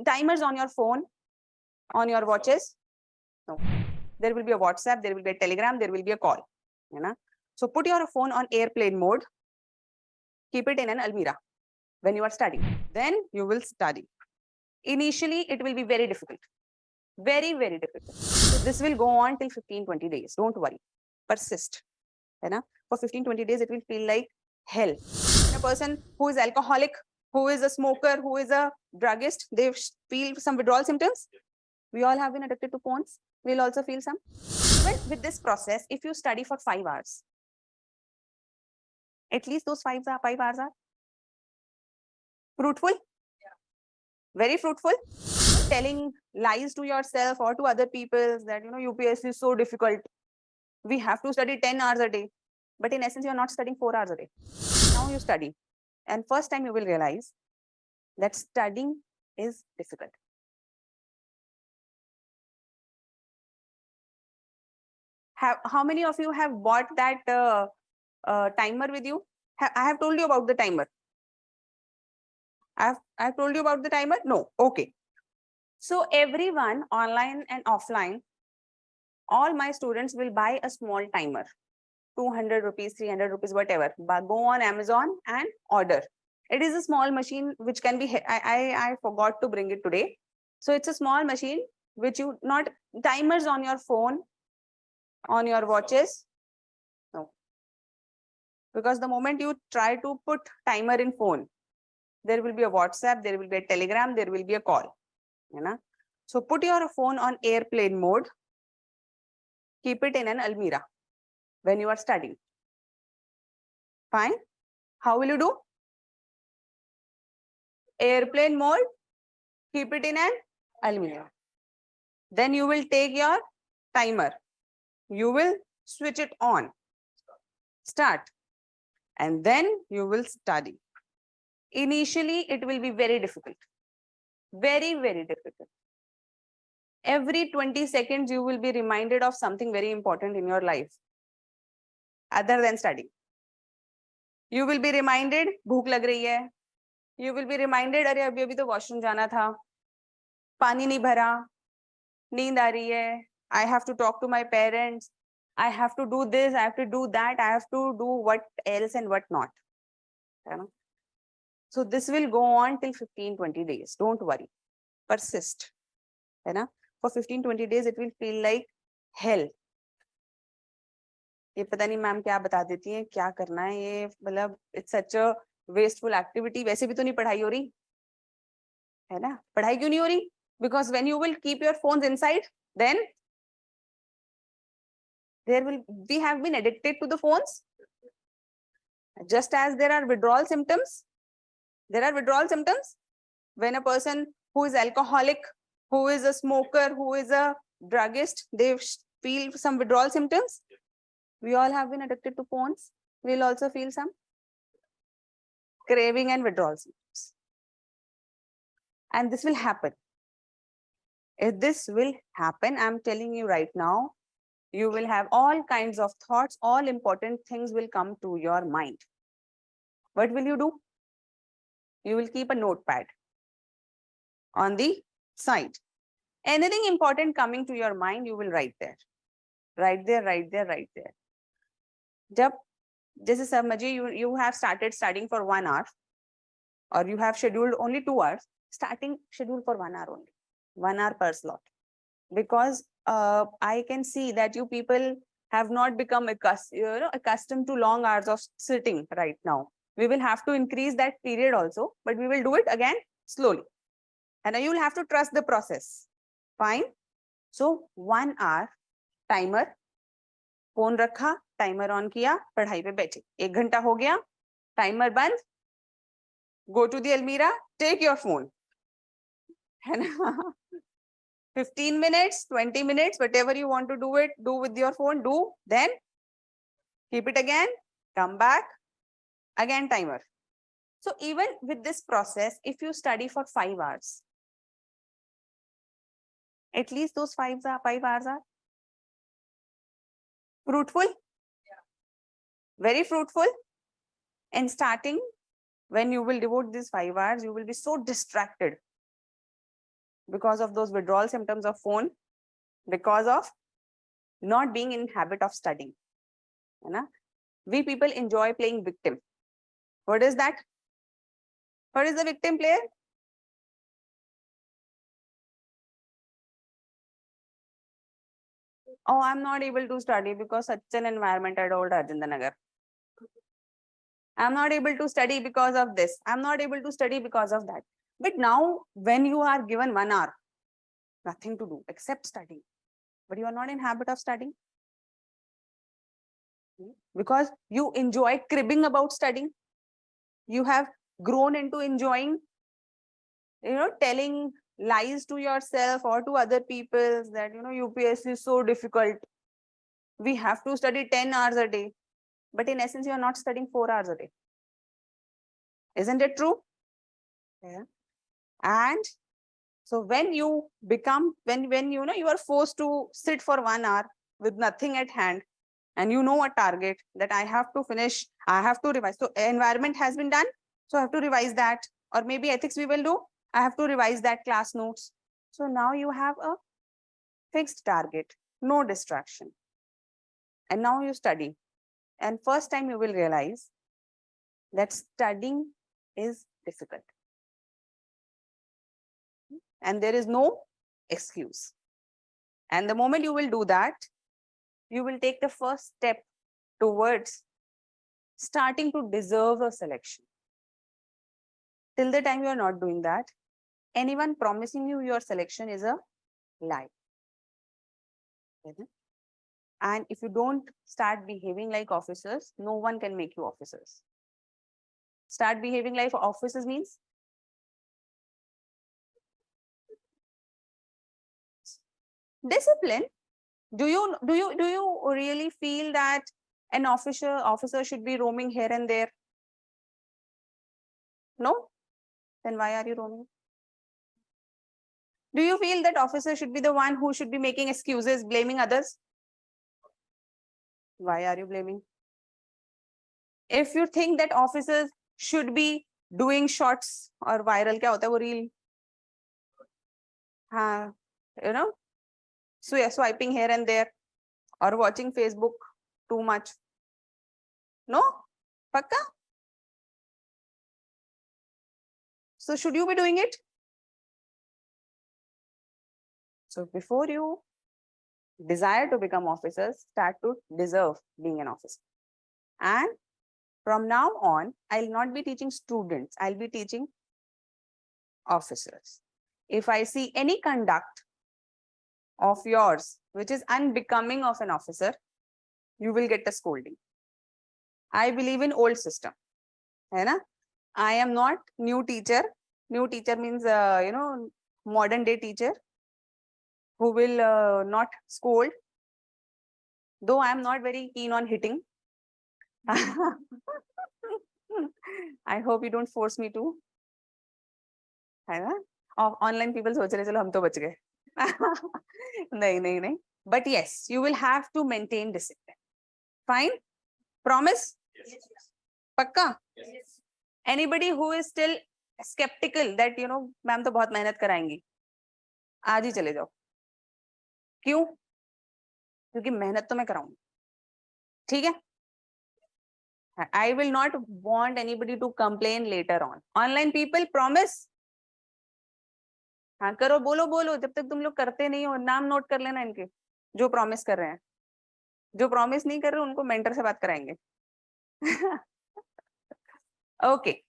timers on your phone, on your watches? No. There will be a WhatsApp, there will be a Telegram, there will be a call. You know? So put your phone on airplane mode. Keep it in an almirah when you are studying. Then you will study. Initially, it will be very difficult. Very, very difficult. So this will go on till 15-20 days. Don't worry. Persist. You know? For 15-20 days, it will feel like hell. And a person who is alcoholic, who is a smoker, who is a druggist, they feel some withdrawal symptoms. We all have been addicted to phones. We'll also feel some. Even with this process, if you study for 5 hours, at least those 5 hours are fruitful. Very fruitful. Telling lies to yourself or to other people that, you know, UPSC is so difficult. We have to study 10 hours a day. But in essence, you're not studying 4 hours a day. Now you study. And first time you will realize that studying is difficult. How many of you have bought that timer with you? I have told you about the timer. I've told you about the timer? No. Okay. So everyone, online and offline, all my students will buy a small timer, 200 rupees, 300 rupees, whatever. But go on Amazon and order. It is a small machine which can be, I forgot to bring it today. So it's a small machine which you, not timers on your phone, on your watches. No. Because the moment you try to put timer in phone, there will be a WhatsApp, there will be a Telegram, there will be a call. You know? So put your phone on airplane mode. Keep it in an almirah when you are studying. Fine. How will you do? Airplane mode. Keep it in an almirah. Then you will take your timer. You will switch it on. Start. And then you will study. Initially, it will be very difficult. Very, very difficult. Every 20 seconds, you will be reminded of something very important in your life, other than studying. You will be reminded, भूख लग रही है. You will be reminded, अरे अभी तो washroom जाना था. पानी नहीं भरा. नींद आ रही है. I have to talk to my parents. I have to do this. I have to do that. I have to do what else and what not. You know? So this will go on till 15-20 days. Don't worry. Persist. You know? For 15-20 days, it will feel like hell. ये पता नहीं ma'am क्या बता देती हैं, क्या करना है ये, मतलब it's such a wasteful activity. वैसे भी तो नहीं पढ़ाई हो रही, है ना? पढ़ाई क्यों नहीं हो रही? Because when you will keep your phones inside, then we have been addicted to the phones. Just as there are withdrawal symptoms, when a person who is alcoholic, who is a smoker, who is a druggist, they feel some withdrawal symptoms. We all have been addicted to phones. We'll also feel some craving and withdrawal symptoms. And this will happen. If this will happen, I'm telling you right now, you will have all kinds of thoughts, all important things will come to your mind. What will you do? You will keep a notepad on the side. Anything important coming to your mind, you will write there. Write there, write there, write there. जब जैसे समझिए you have started studying for 1 hour or you have scheduled only 2 hours, starting schedule for 1 hour only, 1 hour per slot. Because I can see that you people have not become accustomed to long hours of sitting right now. We will have to increase that period also, but we will do it again slowly. And you will have to trust the process. Fine. So 1 hour timer, phone रखा, timer on किया, पढ़ाई पे बैठे. 1 घंटा हो गया, timer बंद, go to the almirah, take your phone. है ना? 15 minutes, 20 minutes, whatever you want to do it, do with your phone, do, then keep it again, come back, again timer. So even with this process, if you study for 5 hours, at least those 5 hours are fruitful, very fruitful. And starting, when you will devote these 5 hours, you will be so distracted. because of those withdrawal symptoms of phone, because of not being in habit of studying. है ना? We people enjoy playing victim. What is that? What is the victim play? Oh, I'm not able to study because such an environment at old Rajendra Nagar. I'm not able to study because of this. I'm not able to study because of that. But now, when you are given 1 hour, nothing to do except studying, but you are not in habit of studying because you enjoy cribbing about studying. You have grown into enjoying, telling lies to yourself or to other people that, UPSC is so difficult. We have to study 10 hours a day. But in essence, you are not studying 4 hours a day. Isn't it true? Yeah. And so when you become, when you are forced to sit for 1 hour with nothing at hand, and you know a target that I have to finish, I have to revise. So environment has been done. So I have to revise that. Or maybe ethics we will do. I have to revise that class notes. So now you have a fixed target, no distraction. And now you study. And first time you will realize that studying is difficult. And there is no excuse. And the moment you will do that, you will take the first step towards starting to deserve a selection. Till the time you are not doing that, anyone promising you your selection is a lie. And if you don't start behaving like officers, no one can make you officers. Start behaving like officers means discipline. Do you really feel that an officer should be roaming here and there? No? Then why are you roaming? Do you feel that officer should be the one who should be making excuses, blaming others? Why are you blaming? If you think that officers should be doing shots or viral, क्या होता है वो reel? हाँ, swiping here and there or watching Facebook too much. No? Pakka? So should you be doing it? So before you desire to become officers, start to deserve being an officer. And from now on, I'll not be teaching students, I'll be teaching officers. If I see any conduct of yours which is unbecoming of an officer, you will get a scolding. I believe in old system. है ना? I am not new teacher. New teacher means, modern day teacher who will not scold. Though I am not very keen on hitting. I hope you don't force me to. है ना? Online people सोच रहे चलो हम तो बच गए. नहीं. But yes, you will have to maintain discipline. Fine? Promise? Yes. Pakka? Yes. Anybody who is still skeptical that, ma'am तो बहुत मेहनत कराएंगी, आज ही चले जाओ. क्यों? क्योंकि मेहनत तो मैं कराऊंगी. ठीक है? I will not want anybody to complain later on. Online people, promise? हाँ करो, बोलो. जब तक तुम लोग करते नहीं हो, नाम नोट कर लेना इनके जो प्रॉमिस कर रहे हैं. जो प्रॉमिस नहीं कर रहे उनको मेंटर से बात कराएंगे. Okay.